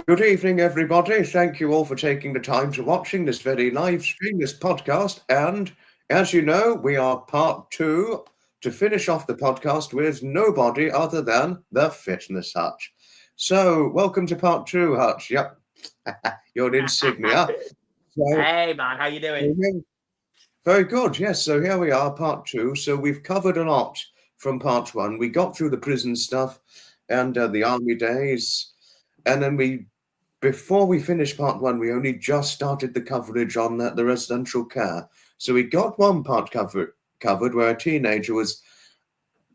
Good evening, everybody. Thank you all for taking the time to watching this very live stream, this podcast. And as you know, we are part two to finish off the podcast with nobody other than the Fitness Hutch. So, welcome to part two, Hutch. Yep, your insignia. Hey, man, how you doing? Very good. Yes. So here we are, part two. So we've covered a lot from part one. We got through the prison stuff and the army days, and then before we finished part one, we only just started the coverage on the residential care. So we got one part covered where a teenager was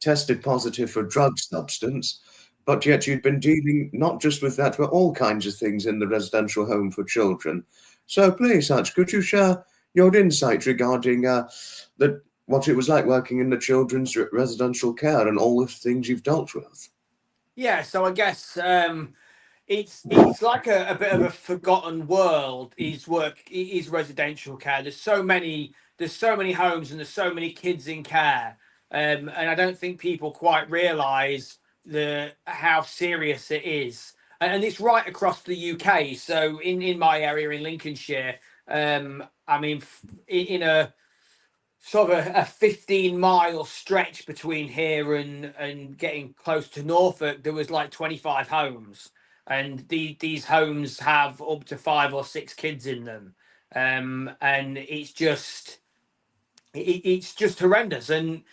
tested positive for drug substance, but yet you'd been dealing not just with that, but all kinds of things in the residential home for children. So please, Hutch, could you share your insight regarding what it was like working in the children's residential care and all the things you've dealt with? Yeah, so I guess it's like a bit of a forgotten world. Is residential care. There's so many homes and there's so many kids in care, and I don't think people quite realise how serious it is. And it's right across the UK. So in my area in Lincolnshire, I mean, in a sort of a 15-mile stretch between here and getting close to Norfolk, there was like 25 homes, and these homes have up to 5 or 6 kids in them, and it's just horrendous. And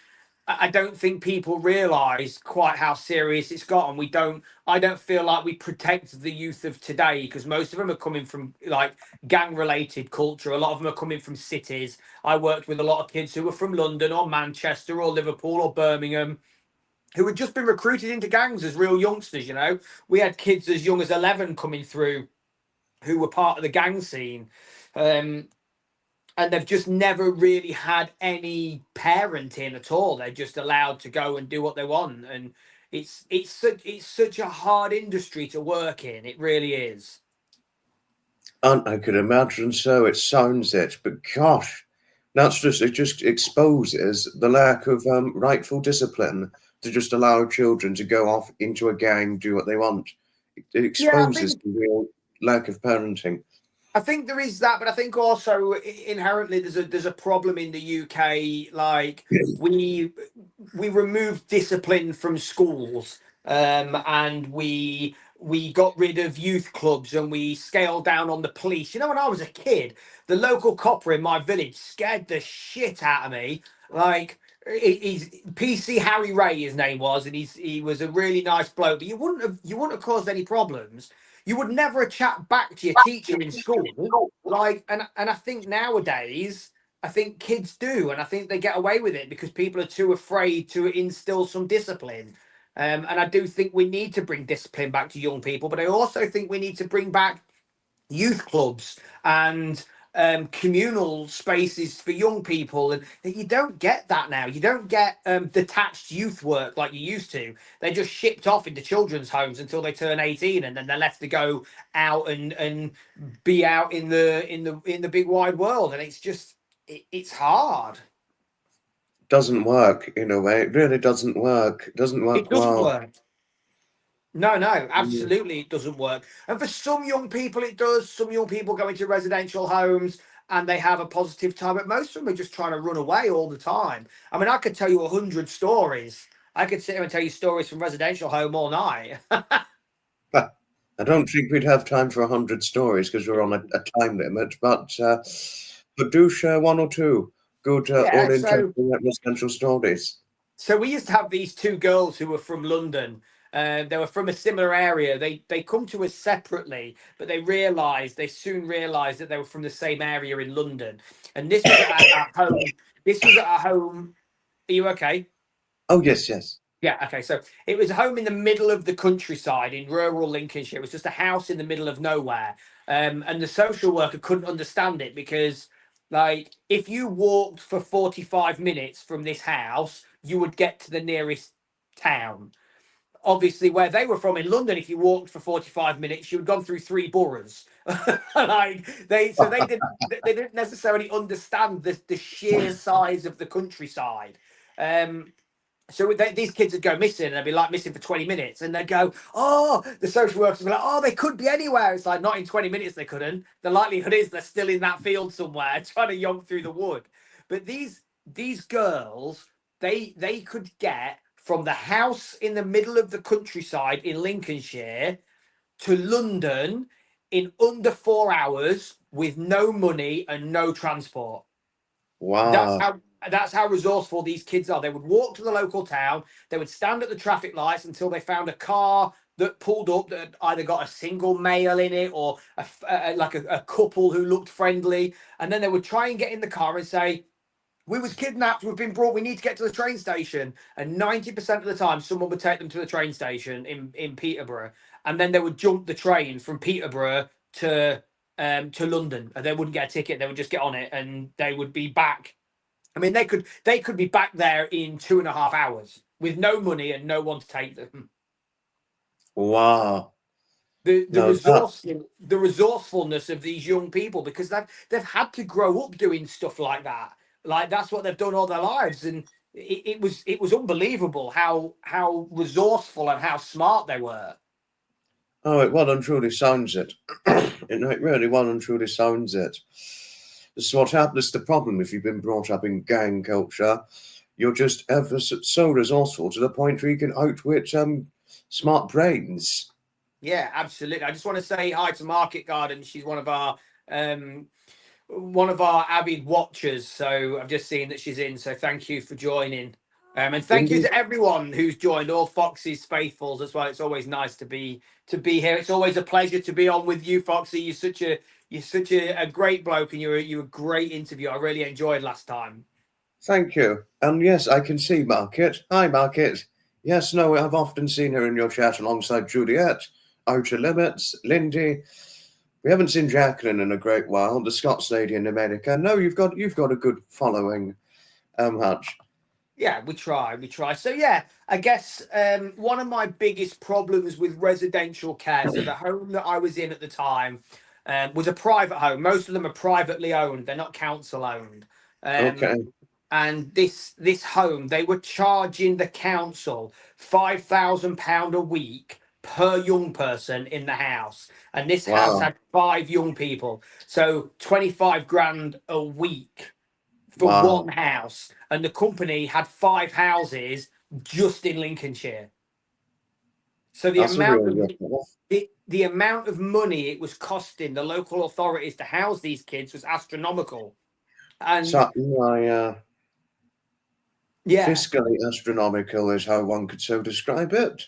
I don't think people realise quite how serious it's got, and I don't feel like we protect the youth of today, because most of them are coming from like gang-related culture. A lot of them are coming from cities. I worked with a lot of kids who were from London or Manchester or Liverpool or Birmingham, who had just been recruited into gangs as real youngsters. We had kids as young as 11 coming through who were part of the gang scene. And they've just never really had any parenting at all. They're just allowed to go and do what they want, and it's such a hard industry to work in. It really is. And I could imagine so. It sounds it, but gosh, it just exposes the lack of rightful discipline to just allow children to go off into a gang, do what they want. It Yeah, exposes the real lack of parenting. I think there is that, but I think also inherently there's a problem in the UK. Like we removed discipline from schools, and we got rid of youth clubs, and we scaled down on the police. When I was a kid, the local copper in my village scared the shit out of me. Like he's PC Harry Ray, his name was, and he was a really nice bloke, but you wouldn't have caused any problems. You would never chat back to your teacher in school. Like, and I think nowadays, I think kids do, and I think they get away with it because people are too afraid to instill some discipline. And I do think we need to bring discipline back to young people, but I also think we need to bring back youth clubs and communal spaces for young people, and you don't get that now. You don't get detached youth work like you used to. They're just shipped off into children's homes until they turn 18, and then they're left to go out and be out in the big wide world. And it's hard. Doesn't work in a way. It really doesn't work. It doesn't work It doesn't well. work. No, absolutely, it doesn't work. And for some young people, it does. Some young people go into residential homes and they have a positive time, but most of them are just trying to run away all the time. I mean, I could tell you 100 stories. I could sit here and tell you stories from residential home all night. I don't think we'd have time for 100 stories because we're on a time limit, but do share one or two good Yeah, or interesting residential stories. so we used to have these two girls who were from London. They were from a similar area. They come to us separately, but they soon realised that they were from the same area in London. And this was at home. This was at our home. Are you okay? Oh, yes. Yeah, okay. So it was a home in the middle of the countryside in rural Lincolnshire. It was just a house in the middle of nowhere. And the social worker couldn't understand it because, like, if you walked for 45 minutes from this house, you would get to the nearest town. Obviously, where they were from in London, if you walked for 45 minutes, you had gone through 3 boroughs. They didn't necessarily understand the sheer size of the countryside. So these kids would go missing, and they'd be like missing for 20 minutes, and they'd go, oh, the social workers would be like, oh, they could be anywhere. It's like, not in 20 minutes they couldn't. The likelihood is they're still in that field somewhere trying to yonk through the wood. But these girls, they could get from the house in the middle of the countryside in Lincolnshire to London in under 4 hours with no money and no transport. Wow. That's how resourceful these kids are. They would walk to the local town. They would stand at the traffic lights until they found a car that pulled up that had either got a single male in it or a couple who looked friendly. And then they would try and get in the car and say, we was kidnapped, we've been brought, we need to get to the train station. And 90% of the time, someone would take them to the train station in Peterborough. And then they would jump the train from Peterborough to London. And they wouldn't get a ticket, they would just get on it and they would be back. I mean, they could be back there in 2.5 hours with no money and no one to take them. Wow. The resourcefulness of these young people, because they've had to grow up doing stuff like that. Like that's what they've done all their lives, and it was unbelievable how resourceful and how smart they were. Oh, it well and truly sounds it. It really well and truly sounds it. This is what happens. The problem if you've been brought up in gang culture, you're just ever so resourceful to the point where you can outwit smart brains. Yeah, absolutely. I just want to say hi to Market Garden. She's one of our avid watchers. So I've just seen that she's in. So thank you for joining. And thank you to everyone who's joined, all Foxy's faithfuls as well. It's always nice to be here. It's always a pleasure to be on with you, Foxy. You're such a great bloke, and you're a great interview. I really enjoyed last time. Thank you. And yes, I can see Market. Hi, Market. Yes, no, I've often seen her in your chat alongside Juliet, Outer Limits, Lindy. We haven't seen Jacqueline in a great while. The Scots lady in America. No, you've got a good following, Hutch. Yeah, we try. So yeah, I guess one of my biggest problems with residential care, so the home that I was in at the time was a private home. Most of them are privately owned. They're not council owned. Okay. And this home, they were charging the council £5,000 a week per young person in the house. And this house had 5 young people. So 25 grand a week for one house, and the company had 5 houses just in Lincolnshire. So the amount of money it was costing the local authorities to house these kids was astronomical. And fiscally astronomical is how one could so describe it.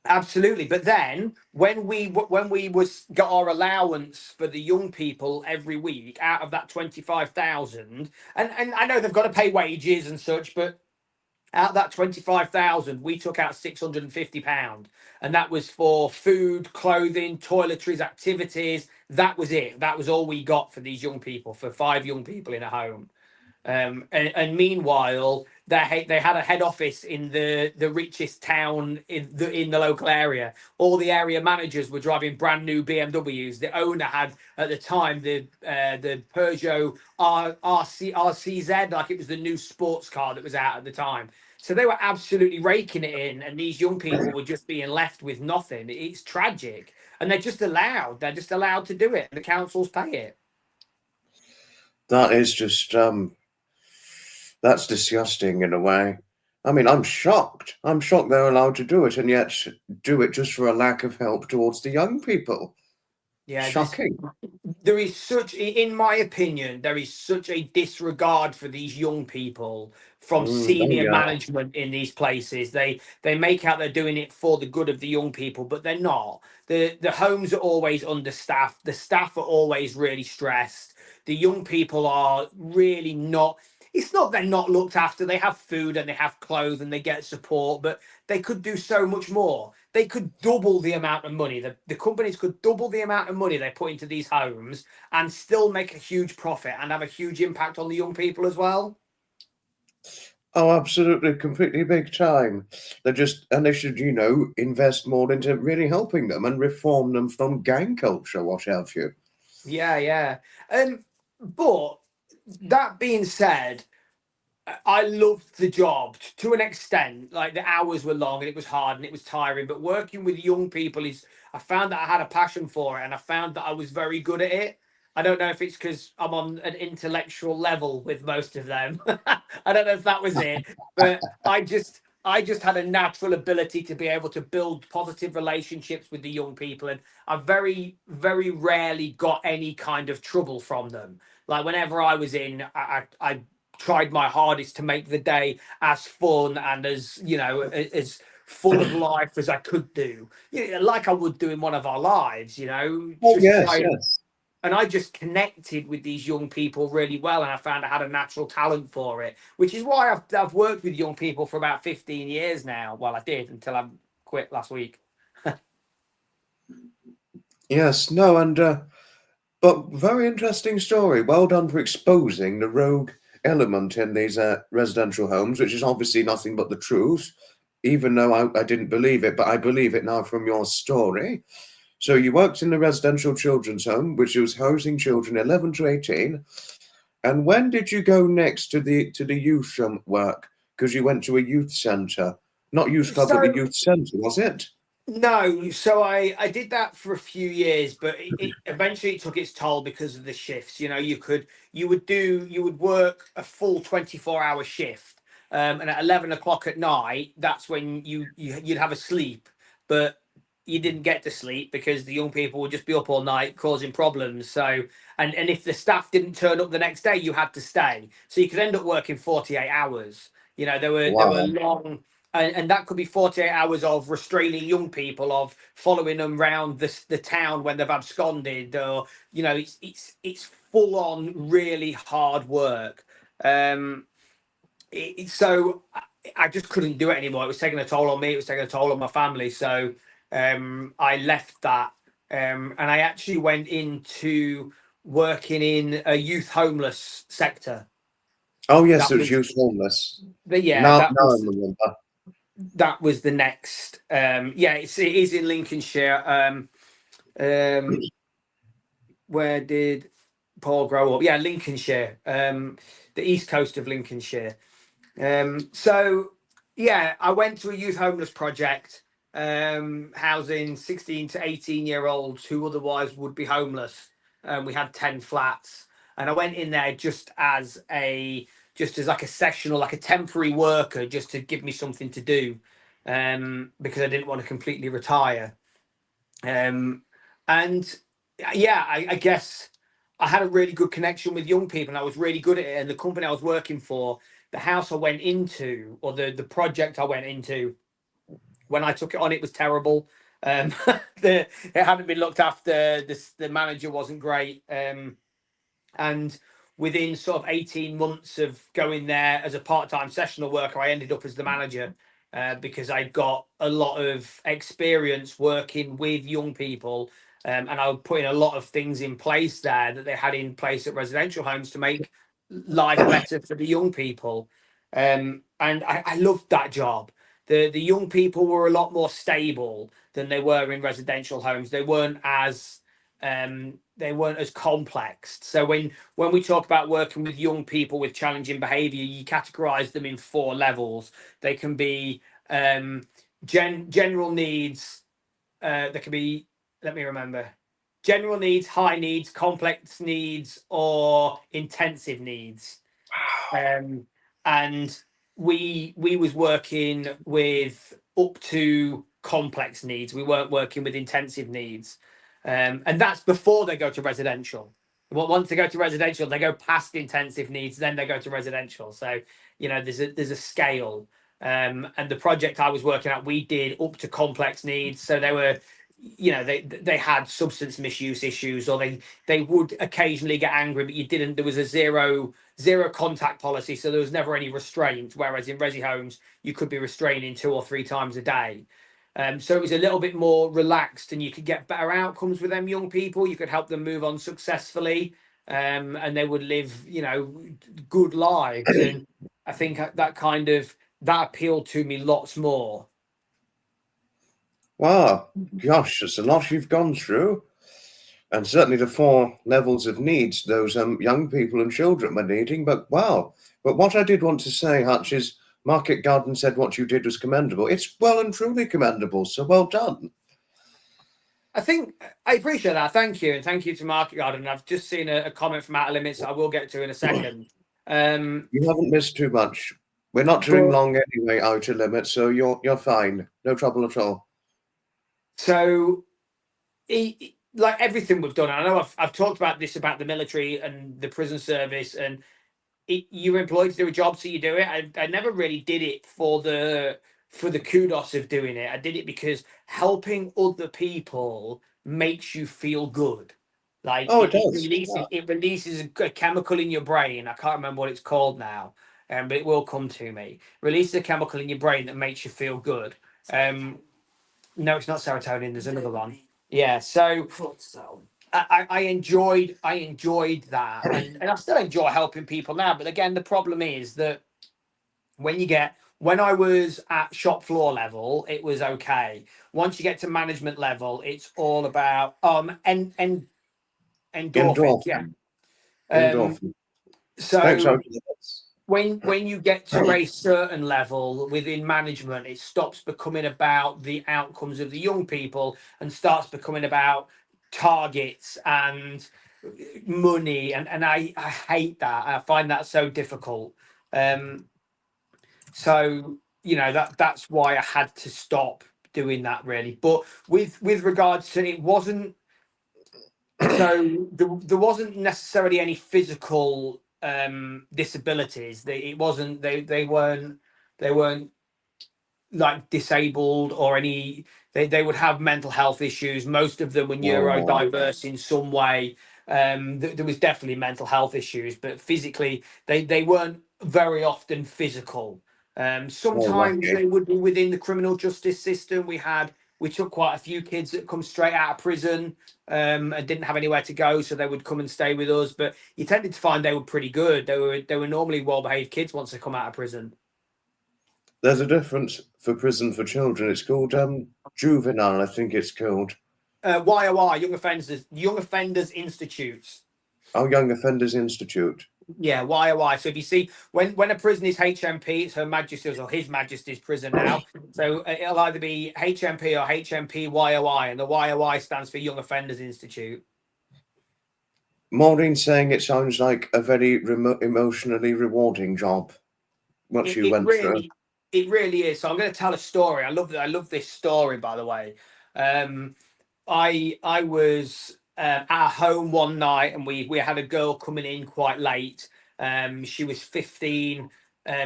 Absolutely. But then when we got our allowance for the young people every week out of that 25,000, and I know they've got to pay wages and such, but out of that 25,000, we took out £650, and that was for food, clothing, toiletries, activities. That was it. That was all we got for these young people, for 5 young people in a home. And meanwhile, they had a head office in the richest town in the local area. All the area managers were driving brand new BMWs. The owner had at the time the Peugeot RCZ, like it was the new sports car that was out at the time. So they were absolutely raking it in, and these young people were just being left with nothing. It's tragic, and they're just allowed to do it. The councils pay it. That is just that's disgusting in a way. I mean, I'm shocked. I'm shocked they're allowed to do it, and yet do it just for a lack of help towards the young people. Yeah, shocking. There is such, in my opinion, there is such a disregard for these young people from senior management in these places. They make out they're doing it for the good of the young people, but they're not. The homes are always understaffed. The staff are always really stressed. The young people are really not. It's not they're not looked after. They have food and they have clothes and they get support, but they could do so much more. They could double the amount of money. The companies could double the amount of money they put into these homes and still make a huge profit and have a huge impact on the young people as well. Oh, absolutely, completely big time. They should, invest more into really helping them and reform them from gang culture, what have you. Yeah. But that being said, I loved the job to an extent. Like the hours were long and it was hard and it was tiring. But working with young people is, I found that I had a passion for it and I found that I was very good at it. I don't know if it's because I'm on an intellectual level with most of them. I don't know if that was it, but I just had a natural ability to be able to build positive relationships with the young people, and I very rarely got any kind of trouble from them. Like whenever I was in, I tried my hardest to make the day as fun and as as full of life as I could do, like I would do in one of our lives, Oh, just yes, try yes. and I just connected with these young people really well, and I found I had a natural talent for it, which is why I've worked with young people for about 15 years now. Well, I did until I quit last week. Yes, no, and but very interesting story. Well done for exposing the rogue element in these residential homes, which is obviously nothing but the truth, even though I didn't believe it, but I believe it now from your story. So you worked in the residential children's home, which was housing children 11 to 18. And when did you go next to the youth work? Because you went to a youth centre, not youth club, but the So youth centre, was it? no, so I did that for a few years, but it eventually took its toll because of the shifts. You would work a full 24-hour shift, and at 11 o'clock at night, that's when you'd have a sleep, but you didn't get to sleep because the young people would just be up all night causing problems. So, and if the staff didn't turn up the next day, you had to stay. So you could end up working 48 hours. There were Wow. long, and that could be 48 hours of restraining young people, of following them around the town when they've absconded, or it's full on really hard work. So I just couldn't do it anymore. It was taking a toll on me. It was taking a toll on my family. So I left that, and I actually went into working in a youth homeless sector. Oh, yes, That it was was youth homeless. yeah, Now, that now I was remember. that was the next. Yeah, it is in Lincolnshire. Um, where did Paul grow up? Yeah, Lincolnshire, the east coast of Lincolnshire. So yeah, I went to a youth homeless project, housing 16 to 18-year-olds who otherwise would be homeless. We had 10 flats, and I went in there just as like a sessional, like a temporary worker, just to give me something to do, because I didn't want to completely retire. And yeah, I guess I had a really good connection with young people, and I was really good at it. And the company I was working for, the house I went into, or the project I went into, when I took it on, it was terrible. It hadn't been looked after. The manager wasn't great. And within sort of 18 months of going there as a part-time sessional worker, I ended up as the manager, because I got a lot of experience working with young people, and I was putting a lot of things in place there that they had in place at residential homes to make life better for the young people. And I loved that job. The young people were a lot more stable than they were in residential homes. They weren't as complex. So when we talk about working with young people with challenging behavior, you categorize them in four levels. They can be general needs. There can be, let me remember, general needs, high needs, complex needs, or intensive needs. Um, and we was working with up to complex needs. We weren't working with intensive needs, and that's before they go to residential. Well, once they go to residential, they go past intensive needs, then they go to residential. So there's a scale. And the project I was working at, we did up to complex needs. So they were, they had substance misuse issues, or they would occasionally get angry, but you didn't. There was a zero contact policy, so there was never any restraint. Whereas in resi homes, you could be restraining 2 or 3 times a day. So it was a little bit more relaxed, and you could get better outcomes with them young people. You could help them move on successfully, and they would live, good lives. And I think that appealed to me lots more. Wow, gosh, it's a lot you've gone through. And certainly the 4 levels of needs those young people and children were needing. But wow. But what I did want to say, Hutch, is Market Garden said what you did was commendable. It's well and truly commendable. So well done. I think I appreciate that. Thank you. And thank you to Market Garden. I've just seen a comment from Outer Limits that I will get to in a second. You haven't missed too much. We're not doing long anyway, Outer Limits, so you're fine. No trouble at all. So, like everything we've done, I know I've talked about this about the military and the prison service, and you're employed to do a job, so you do it. I never really did it for the kudos of doing it. I did it because helping other people makes you feel good. Like it does. It releases a chemical in your brain. I can't remember what it's called now, but it will come to me. Releases a chemical in your brain that makes you feel good. No, it's not serotonin. There's another one. Yeah. So I enjoyed that, and I still enjoy helping people now. But again, the problem is that when I was at shop floor level, it was okay. Once you get to management level, it's all about and endorphins. Yeah. Endorphin. So Thanks, when you get to a certain level within management, it stops becoming about the outcomes of the young people and starts becoming about targets and money, and I hate that. I find that so difficult. So that's why I had to stop doing that, really. But with regards to it, wasn't so there wasn't necessarily any physical disabilities. They weren't like disabled or any. They would have mental health issues. Most of them were neurodiverse in some way. There was definitely mental health issues, but physically they weren't very often physical. Sometimes they would be within the criminal justice system. We took quite a few kids that come straight out of prison and didn't have anywhere to go, so they would come and stay with us. But you tended to find they were pretty good. They were normally well-behaved kids once they come out of prison. There's a difference for prison for children. It's called juvenile, I think it's called. YOI, Young Offenders Institutes. Oh, Young Offenders Institute. Yeah, YOI. So if you see when a prison is HMP, it's Her Majesty's or His Majesty's prison now. So it'll either be HMP or HMP YOI, and the YOI stands for Young Offenders Institute. Maureen saying it sounds like a very emotionally rewarding job. What you went through. It really is. So I'm going to tell a story. I love this story, by the way. I was at home one night, and we had a girl coming in quite late. She was 15.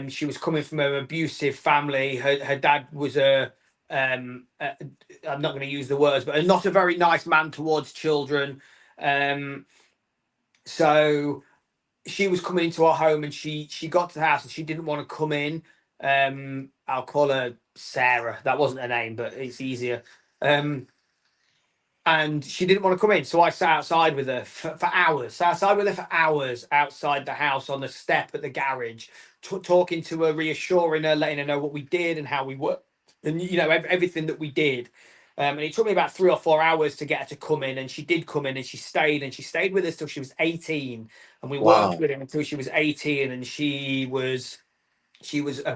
She was coming from an abusive family. Her dad was I'm not going to use the words, but not a very nice man towards children. So she was coming into our home, and she got to the house and she didn't want to come in. I'll call her Sarah. That wasn't her name, but it's easier. And she didn't want to come in, so I sat outside with her for hours. Sat outside with her for hours outside the house on the step at the garage, talking to her, reassuring her, letting her know what we did and how we worked, and everything that we did. And it took me about 3 or 4 hours to get her to come in, and she did come in, and she stayed with us till she was 18, and we worked with her until she was 18, and she was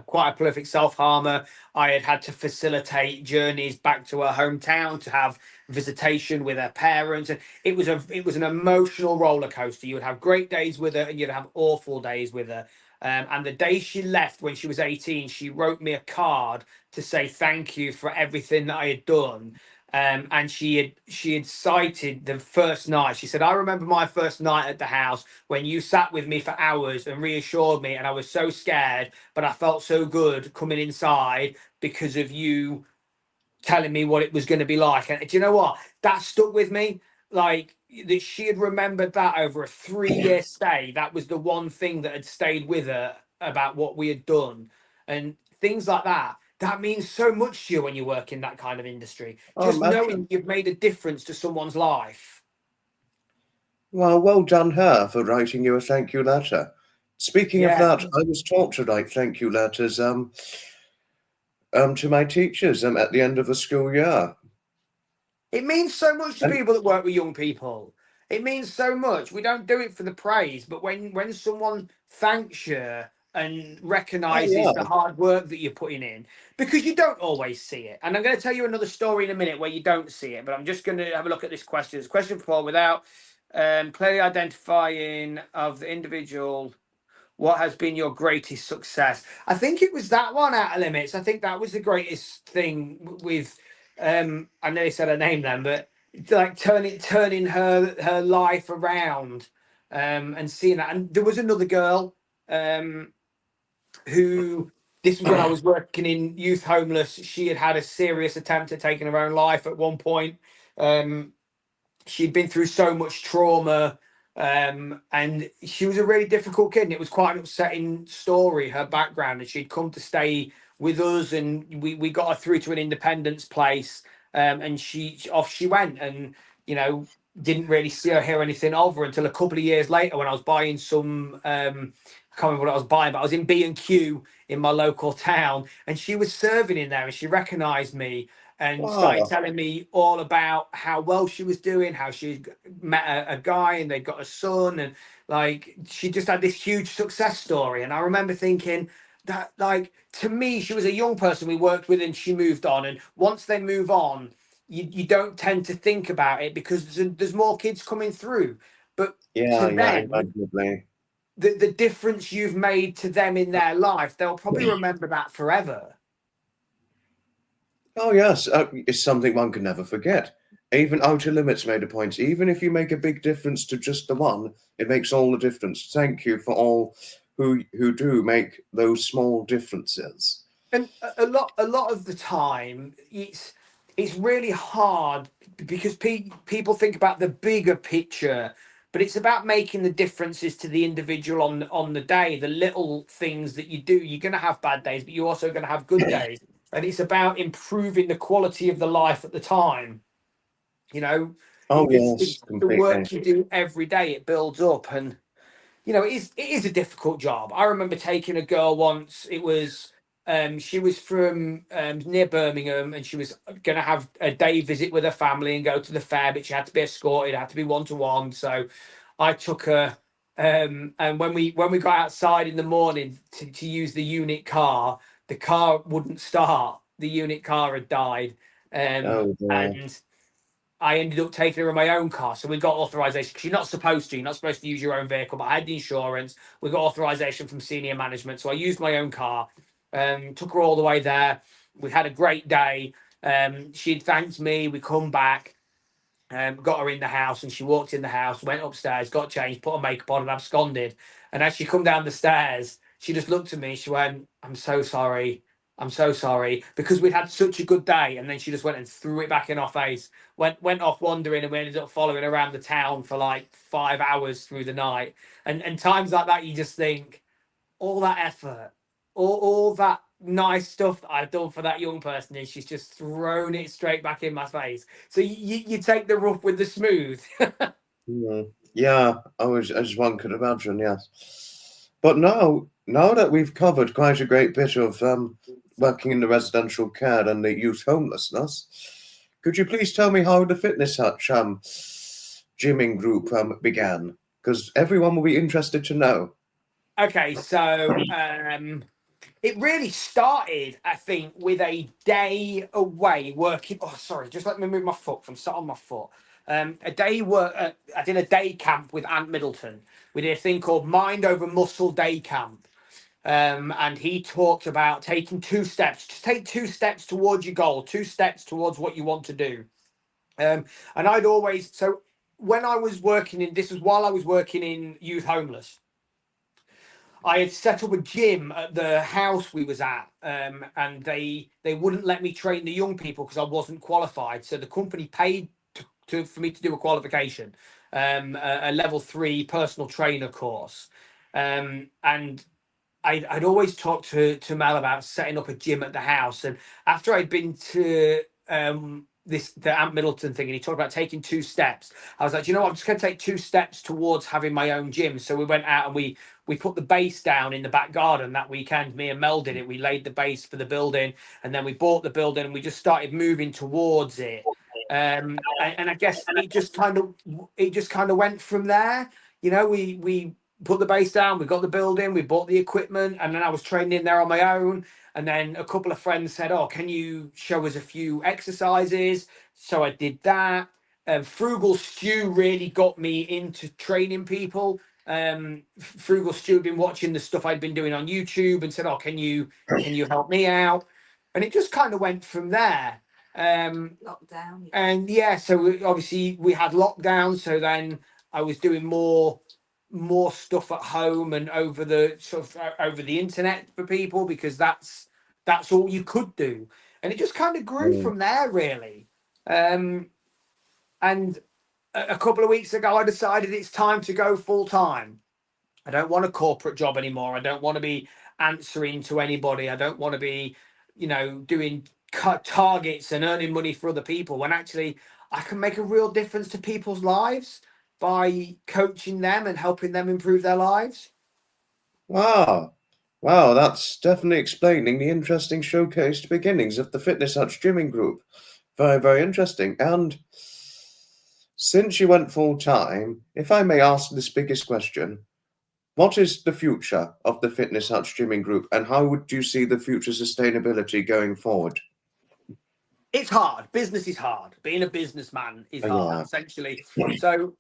quite a prolific self-harmer. I had to facilitate journeys back to her hometown to have visitation with her parents, and it was an emotional roller coaster. You would have great days with her, and you'd have awful days with her. And the day she left, when she was 18, she wrote me a card to say thank you for everything that I had done. And she had cited the first night. She said, "I remember my first night at the house when you sat with me for hours and reassured me, and I was so scared, but I felt so good coming inside because of you telling me what it was going to be like." And do you know what? That stuck with me. Like, that she had remembered that over a 3-year stay. That was the one thing that had stayed with her about what we had done, and things like that. That means so much to you when you work in that kind of industry. Just knowing you've made a difference to someone's life. Well done her for writing you a thank you letter. Speaking of that, I was taught to write thank you letters to my teachers at the end of the school year. It means so much to people that work with young people. It means so much. We don't do it for the praise, but when someone thanks you and Oh recognizes the yeah. hard work that you're putting in, because you don't always see it. And I'm going to tell you another story in a minute where you don't see it, but I'm just going to have a look at this question. It's a question for Paul. Without clearly identifying of the individual, what has been your greatest success? I think it was that one, Out of Limits. I think that was the greatest thing with I know you said her name then, but like turning her life around, and seeing that. And there was another girl um who, this was when I was working in youth homeless. She had had a serious attempt at taking her own life at one point. um She'd been through so much trauma, and she was a really difficult kid, and it was quite an upsetting story, her background. And she'd come to stay with us, and we got her through to an independence place, and off she went. And you know, didn't really see or hear anything of her until a couple of years later, when I was buying some I can't remember what I was buying, but I was in B&Q in my local town, and she was serving in there, and she recognized me and started Wow. telling me all about how well she was doing, how she met a guy and they got a son, and like she just had this huge success story. And I remember thinking that, like, to me, she was a young person we worked with, and she moved on. And once they move on, you don't tend to think about it because there's more kids coming through. But to Yeah, yeah, them, imaginably. the difference you've made to them in their life, they'll probably remember that forever. Oh yes, it's something one can never forget. Even Outer Limits made a point. Even if you make a big difference to just the one, it makes all the difference. Thank you for all who do make those small differences. And a lot of the time, it's really hard because people think about the bigger picture, but it's about making the differences to the individual on the day, the little things that you do. You're going to have bad days, but you're also going to have good days, and it's about improving the quality of the life at the time. You know, Oh yes, it's the completely. work you do every day. It builds up, and it is a difficult job. I remember taking a girl once. It was she was from near Birmingham, and she was going to have a day visit with her family and go to the fair, but she had to be escorted, had to be one to one. So I took her, and when we got outside in the morning to use the unit car, the car wouldn't start. The unit car had died, Oh dear. and I ended up taking her in my own car. So we got authorization because you're not supposed to. You're not supposed to use your own vehicle. But I had the insurance. We got authorization from senior management. So I used my own car, took her all the way there. We had a great day. She'd thanked me. We come back, got her in the house, and she walked in the house, went upstairs, got changed, put her makeup on, and absconded. And as she come down the stairs, she just looked at me. She went, "I'm so sorry. I'm so sorry," because we'd had such a good day. And then she just went and threw it back in our face. Went off wandering, and we ended up following around the town for like 5 hours through the night. And times like that, you just think, all that effort, all that nice stuff that I've done for that young person, and she's just thrown it straight back in my face. So you take the rough with the smooth. Yeah, as one could imagine, yes. But now that we've covered quite a great bit of working in the residential care and the youth homelessness, could you please tell me how the Fitness Hutch gymming group began? Because everyone will be interested to know. Okay, so it really started, I think, with a day away working. Oh, sorry, just let me move my foot from sat on my foot. A day work. I did a day camp with Ant Middleton. We did a thing called Mind Over Muscle Day Camp. And he talked about taking 2 steps. Just take 2 steps towards your goal, 2 steps towards what you want to do. And I'd always so when I was working in this was while I was working in youth homeless. I had set up a gym at the house we was at, and they wouldn't let me train the young people because I wasn't qualified. So the company paid for me to do a qualification, a level 3 personal trainer course, and I'd always talked to Mel about setting up a gym at the house. And after I'd been to the Ant Middleton thing, and he talked about taking 2 steps, I was like, you know what, I'm just going to take 2 steps towards having my own gym. So we went out and we put the base down in the back garden that weekend. Me and Mel did it. We laid the base for the building, and then we bought the building, and we just started moving towards it. And I guess it just kind of went from there. You know, we put the base down, we got the building, we bought the equipment, and then I was training there on my own. And then a couple of friends said, "Oh, can you show us a few exercises?" So I did that. Frugal Stew really got me into training people. Frugal Stew had been watching the stuff I'd been doing on YouTube and said, "Oh, can you help me out?" And it just kind of went from there. Lockdown. And yeah, so obviously we had lockdown, so then I was doing more stuff at home and over the internet for people, because that's all you could do, and it just kind of grew from there, really. And a couple of weeks ago I decided it's time to go full time. I don't want a corporate job anymore. I don't want to be answering to anybody. I don't want to be, doing cut targets and earning money for other people, when actually I can make a real difference to people's lives by coaching them and helping them improve their lives. Wow. Wow, that's definitely explaining the interesting showcased beginnings of the Fitness Hutch gymming group. Very, very interesting. And since you went full time, if I may ask this biggest question, what is the future of the Fitness Hutch gymming group, and how would you see the future sustainability going forward? It's hard. Business is hard. Being a businessman is hard, essentially. So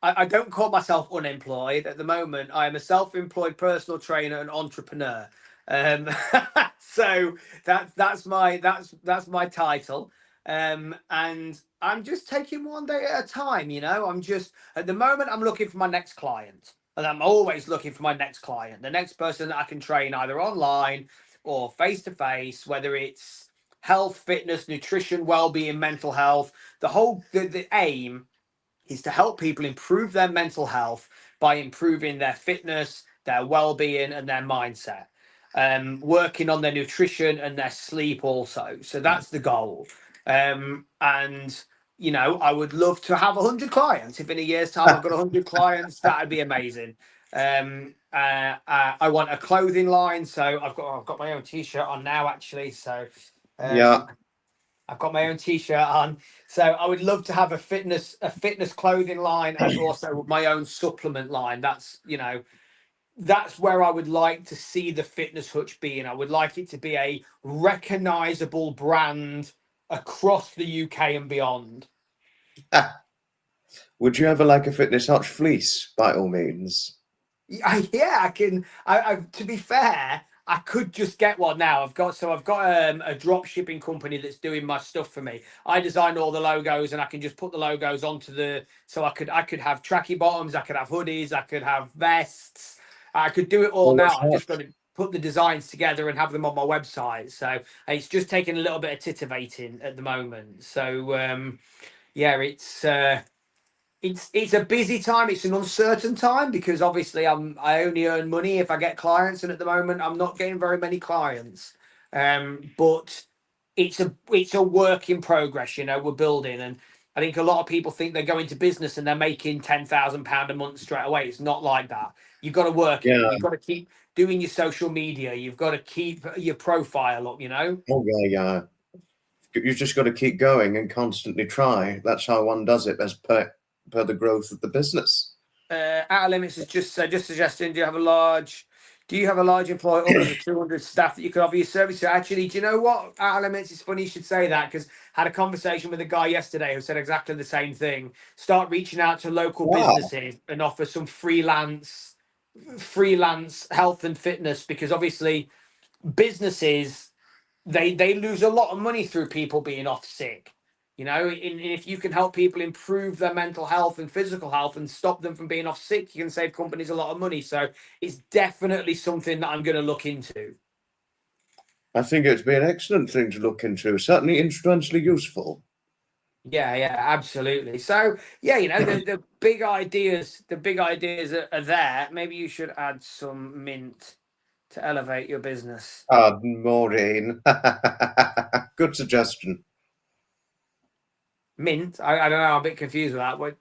I don't call myself unemployed at the moment. I am a self-employed personal trainer and entrepreneur. So that's my title. And I'm just taking one day at a time. I'm just, at the moment, I'm looking for my next client, and I'm always looking for my next client, the next person that I can train either online or face to face, whether it's health, fitness, nutrition, well-being, mental health. The aim is to help people improve their mental health by improving their fitness, their well-being, and their mindset. Working on their nutrition and their sleep also. So that's the goal. And I would love to have 100 clients. If in a year's time I've got 100 clients, that'd be amazing. I want a clothing line, so I've got my own t-shirt on now, actually. So I've got my own t-shirt on. So I would love to have a fitness clothing line, and also my own supplement line. That's where I would like to see the Fitness Hutch being. I would like it to be a recognizable brand across the UK and beyond. Would you ever like a Fitness Hutch fleece, by all means? Yeah, I can. To be fair, I could just get one now. I've got a drop shipping company that's doing my stuff for me. I design all the logos, and I can just put the logos onto so I could have tracky bottoms, I could have hoodies, I could have vests. I could do it all now. I've just got to put the designs together and have them on my website. So it's just taking a little bit of titivating at the moment. So yeah, it's a busy time. It's an uncertain time, because obviously I only earn money if I get clients, and at the moment I'm not getting very many clients. But it's a work in progress. We're building, and I think a lot of people think they go into business and they're making £10,000 a month straight away. It's not like that. You've got to work it. You've got to keep doing your social media. You've got to keep your profile up. Oh yeah. You've just got to keep going and constantly try. That's how one does it, as per the growth of the business. Outer Limits is just suggesting, do you have a large employer, upwards of 200 staff that you could offer your service to? Actually, do you know what? Outer Limits, is funny you should say that, because I had a conversation with a guy yesterday who said exactly the same thing. Start reaching out to local businesses and offer some freelance health and fitness, because obviously businesses, they lose a lot of money through people being off sick. If you can help people improve their mental health and physical health and stop them from being off sick, you can save companies a lot of money. So it's definitely something that I'm going to look into. I think it'd be an excellent thing to look into. Certainly instrumentally useful. Yeah, absolutely. So yeah, the big ideas are there. Maybe you should add some mint to elevate your business. Maureen. Good suggestion. Mint? I don't know. I'm a bit confused with that. What?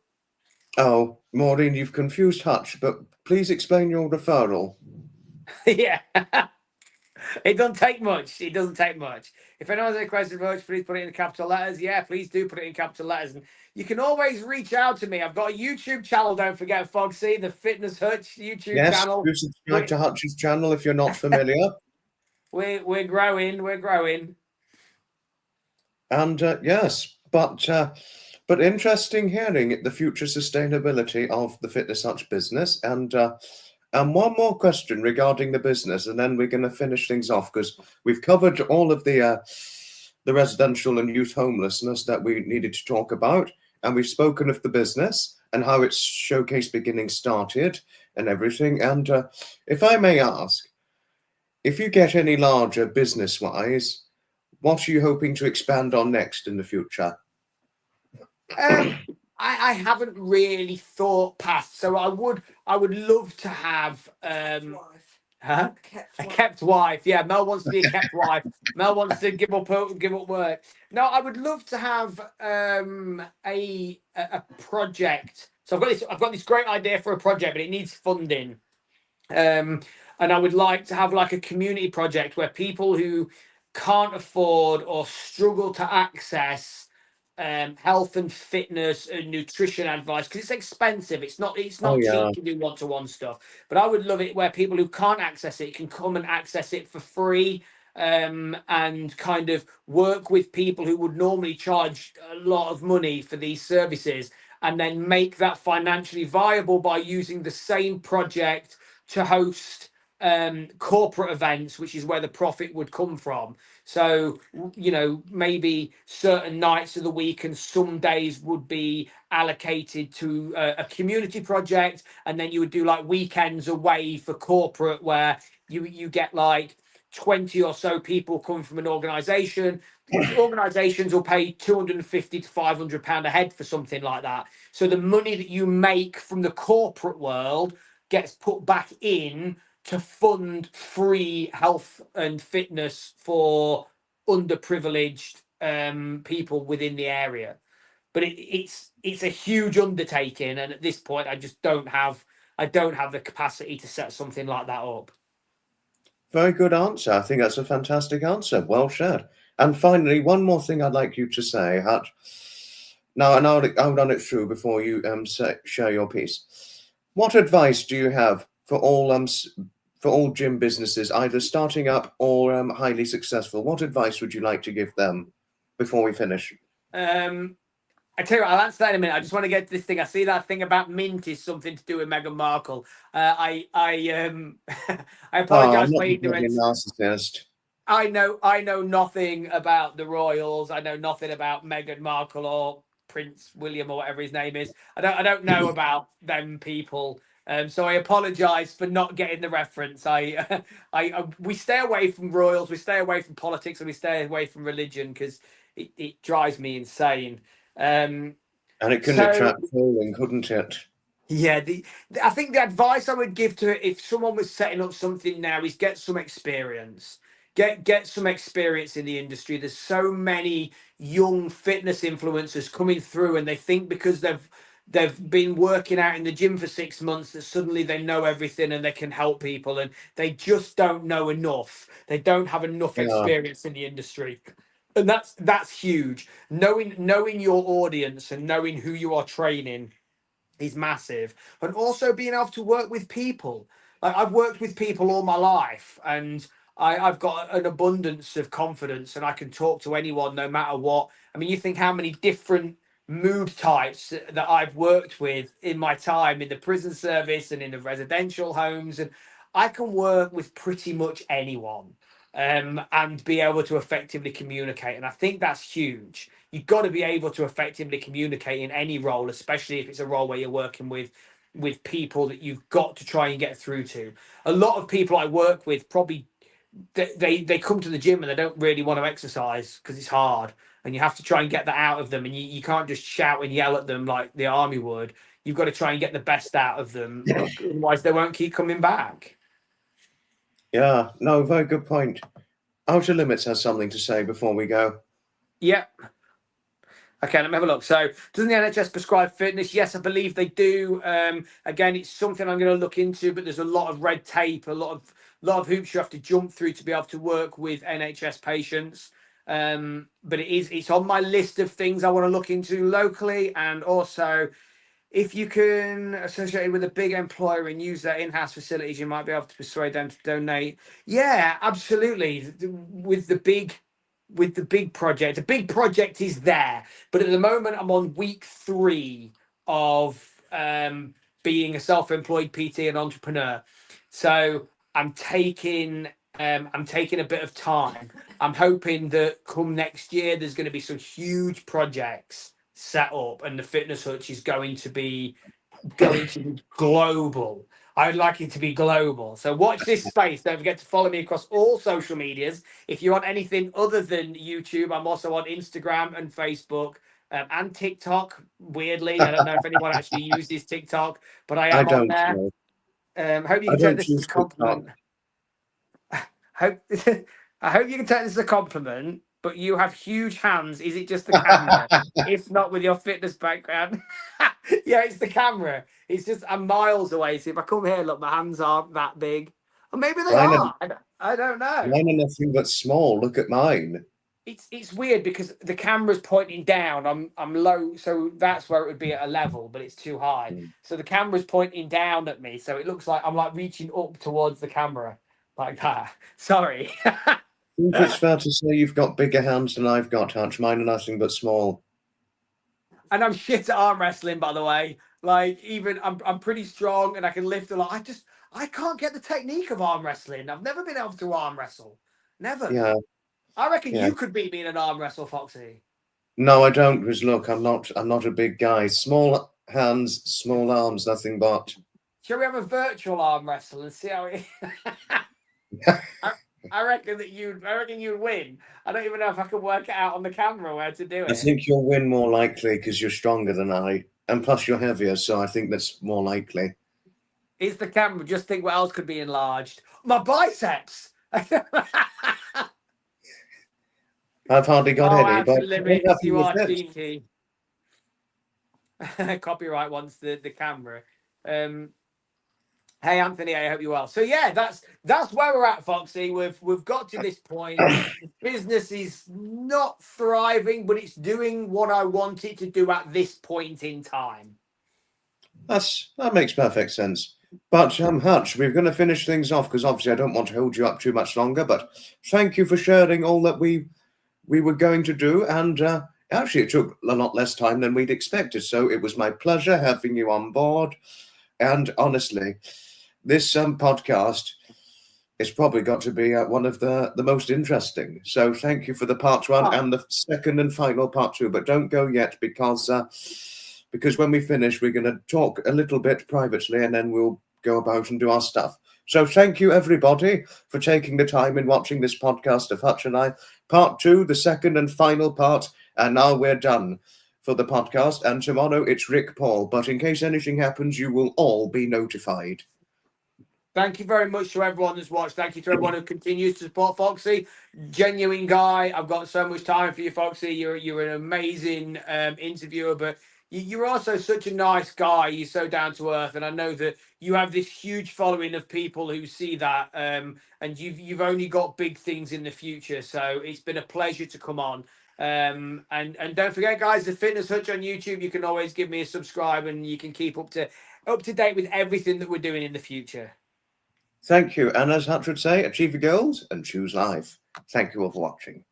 Oh, Maureen, you've confused Hutch, but please explain your referral. Yeah. It doesn't take much. It doesn't take much. If anyone has any questions for Hutch, please put it in capital letters. Yeah, please do put it in capital letters. And you can always reach out to me. I've got a YouTube channel, don't forget, Foxy, the Fitness Hutch YouTube Yes, channel. do subscribe to Hutch's channel if you're not familiar. We're growing. We're growing. And yes, but interesting hearing the future sustainability of the Fitness Hutch business. And one more question regarding the business, and then we're going to finish things off because we've covered all of the residential and youth homelessness that we needed to talk about, and we've spoken of the business and how its showcase beginning started and everything. And if I may ask, if you get any larger business-wise, what are you hoping to expand on next in the future? I haven't really thought past, so I would love to have a kept wife. Yeah, Mel wants to be a kept wife. Mel wants to give up work. No, I would love to have a project. So I've got this great idea for a project, but it needs funding. And I would like to have like a community project where people who can't afford or struggle to access health and fitness and nutrition advice, because it's expensive. It's not cheap to do one-to-one stuff. But I would love it where people who can't access it can come and access it for free, and kind of work with people who would normally charge a lot of money for these services, and then make that financially viable by using the same project to host corporate events, which is where the profit would come from. So, maybe certain nights of the week and some days would be allocated to a community project, and then you would do like weekends away for corporate where you get like 20 or so people coming from an organization. Organizations will pay 250 to 500 pound a head for something like that. So the money that you make from the corporate world gets put back in to fund free health and fitness for underprivileged people within the area. But it's a huge undertaking, and at this point, I don't have the capacity to set something like that up. Very good answer. I think that's a fantastic answer. Well shared. And finally, one more thing I'd like you to say, Hutch. Now, and I'll run it through before you share your piece. What advice do you have for all gym businesses, either starting up or highly successful? What advice would you like to give them before we finish? I tell you what, I'll answer that in a minute. I just want to get to this thing. I see that thing about mint is something to do with Meghan Markle. I apologize for ignorance. Narcissist. I know nothing about the royals. I know nothing about Meghan Markle or Prince William or whatever his name is. I don't know about them people. So I apologize for not getting the reference. We stay away from royals, we stay away from politics, and we stay away from religion because it drives me insane. And it can attract trolling, couldn't it? Yeah, I think the advice I would give to it, if someone was setting up something now, is get some experience. Get some experience in the industry. There's so many young fitness influencers coming through, and they think because they've been working out in the gym for 6 months that suddenly they know everything and they can help people, and they just don't know enough. They don't have enough experience in the industry. And that's huge. Knowing your audience and knowing who you are training is massive. And also being able to work with people. Like, I've worked with people all my life, and I've got an abundance of confidence, and I can talk to anyone no matter what. I mean, you think how many different mood types that I've worked with in my time in the prison service and in the residential homes, and I can work with pretty much anyone. And be able to effectively communicate. And I think that's huge. You've got to be able to effectively communicate in any role, especially if it's a role where you're working with people that you've got to try and get through to. A lot of people I work with probably they come to the gym and they don't really want to exercise because it's hard, and you have to try and get that out of them, and you can't just shout and yell at them like the army would. You've got to try and get the best out of them, otherwise they won't keep coming back. Yeah, no, very good point. Outer Limits has something to say before we go. Yeah. Okay, let me have a look. So, doesn't the NHS prescribe fitness? Yes, I believe they do. Again, it's something I'm going to look into, but there's a lot of red tape, a lot lot of hoops you have to jump through to be able to work with NHS patients. But it's on my list of things I want to look into locally, and also if you can associate with a big employer and use their in-house facilities, you might be able to persuade them to donate. Yeah, absolutely. With the big project, the big project is there. But at the moment, I'm on week 3 of being a self-employed PT and entrepreneur. So I'm taking a bit of time. I'm hoping that come next year, there's going to be some huge projects set up, and the Fitness Hutch is going to be global. I would like it to be global. So watch this space. Don't forget to follow me across all social medias. If you want anything other than YouTube, I'm also on Instagram and Facebook and TikTok. Weirdly, I don't know if anyone actually uses TikTok, but I am on there. Hope you can take this as a compliment. I hope you can take this as a compliment, but you have huge hands. Is it just the camera? If not, with your fitness background. Yeah, it's the camera. It's just I'm miles away. So if I come here, look, my hands aren't that big. Or maybe they are. I don't know. Mine are nothing but small. Look at mine. It's weird because the camera's pointing down. I'm low, so that's where it would be at a level, but it's too high. So the camera's pointing down at me, so it looks like I'm like reaching up towards the camera like that. Sorry. I think it's fair to say you've got bigger hands than I've got, Hutch. Mine are nothing but small. And I'm shit at arm wrestling, by the way. Like, even I'm pretty strong and I can lift a lot. I can't get the technique of arm wrestling. I've never been able to arm wrestle. Never. Yeah. I reckon you could beat me in an arm wrestle, Foxy. No, I don't, because look, I'm not a big guy. Small hands, small arms, nothing but. Shall we have a virtual arm wrestle and see how it I reckon you'd win. I don't even know if I can work it out on the camera where to do it. I think you'll win more likely because you're stronger than I, and plus you're heavier, so I think that's more likely. Is the camera? Just think what else could be enlarged. My biceps. I've hardly got any, but limits. You are cheeky. Copyright wants the camera. Hey Anthony, I hope you're well. So yeah, that's where we're at, Foxy. We've got to this point. The business is not thriving, but it's doing what I want it to do at this point in time. That makes perfect sense. But Hutch, we're going to finish things off because obviously I don't want to hold you up too much longer. But thank you for sharing all that we were going to do, and actually it took a lot less time than we'd expected. So it was my pleasure having you on board. And honestly, this podcast is probably got to be one of the most interesting. So thank you for the part 1 and the second and final part 2. But don't go yet because when we finish, we're going to talk a little bit privately and then we'll go about and do our stuff. So thank you, everybody, for taking the time in watching this podcast of Hutch and I. Part 2, the second and final part. And now we're done for the podcast. And tomorrow it's Rick Paul. But in case anything happens, you will all be notified. Thank you very much to everyone that's watched. Thank you to everyone who continues to support Foxy. Genuine guy. I've got so much time for you, Foxy. You're an amazing interviewer, but you're also such a nice guy. You're so down to earth, and I know that you have this huge following of people who see that. And you've only got big things in the future. So it's been a pleasure to come on. And don't forget, guys, the Fitness Hutch on YouTube. You can always give me a subscribe, and you can keep up to date with everything that we're doing in the future. Thank you. And as Hutch would say, achieve your goals and choose life. Thank you all for watching.